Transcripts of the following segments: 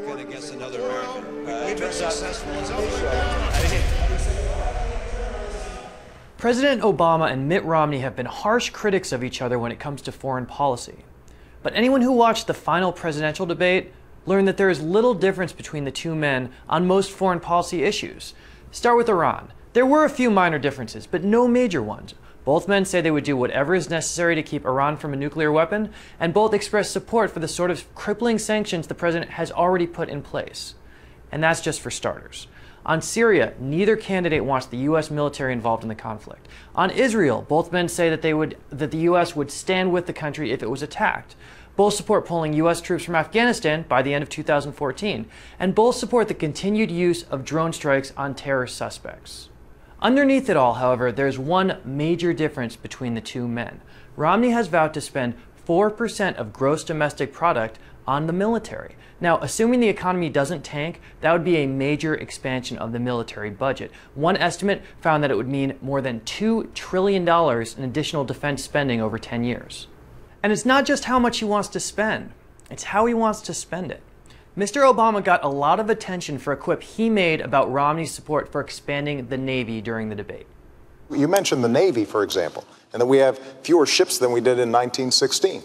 American against another American. We've been successful as always. President Obama and Mitt Romney have been harsh critics of each other when it comes to foreign policy. But anyone who watched the final presidential debate learned that there is little difference between the two men on most foreign policy issues. Start with Iran. There were a few minor differences, but no major ones. Both men say they would do whatever is necessary to keep Iran from a nuclear weapon, and both express support for the sort of crippling sanctions the president has already put in place. And that's just for starters. On Syria, neither candidate wants the U.S. military involved in the conflict. On Israel, both men say that the U.S. would stand with the country if it was attacked. Both support pulling U.S. troops from Afghanistan by the end of 2014, and both support the continued use of drone strikes on terror suspects. Underneath it all, however, there's one major difference between the two men. Romney has vowed to spend 4% of gross domestic product on the military. Now, assuming the economy doesn't tank, that would be a major expansion of the military budget. One estimate found that it would mean more than $2 trillion in additional defense spending over 10 years. And it's not just how much he wants to spend, it's how he wants to spend it. Mr. Obama got a lot of attention for a quip he made about Romney's support for expanding the Navy during the debate. You mentioned the Navy, for example, and that we have fewer ships than we did in 1916.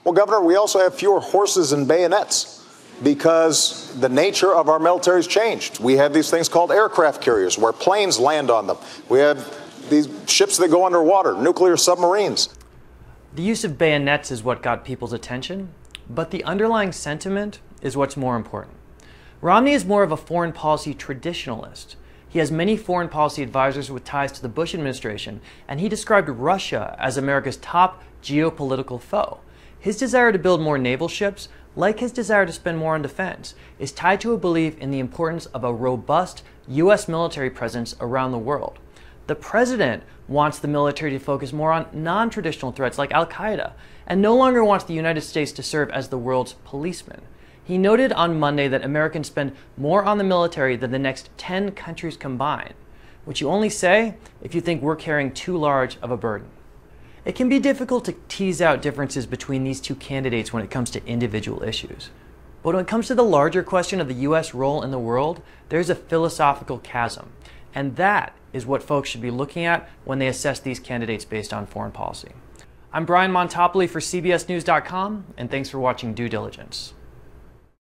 Well, Governor, we also have fewer horses and bayonets because the nature of our military has changed. We have these things called aircraft carriers where planes land on them. We have these ships that go underwater, nuclear submarines. The use of bayonets is what got people's attention, but the underlying sentiment is what's more important. Romney is more of a foreign policy traditionalist. He has many foreign policy advisors with ties to the Bush administration, and he described Russia as America's top geopolitical foe. His desire to build more naval ships, like his desire to spend more on defense, is tied to a belief in the importance of a robust U.S. military presence around the world. The president wants the military to focus more on non-traditional threats like Al-Qaeda, and no longer wants the United States to serve as the world's policeman. He noted on Monday that Americans spend more on the military than the next 10 countries combined, which you only say if you think we're carrying too large of a burden. It can be difficult to tease out differences between these two candidates when it comes to individual issues. But when it comes to the larger question of the U.S. role in the world, there's a philosophical chasm. And that is what folks should be looking at when they assess these candidates based on foreign policy. I'm Brian Montopoli for CBSNews.com, and thanks for watching Due Diligence.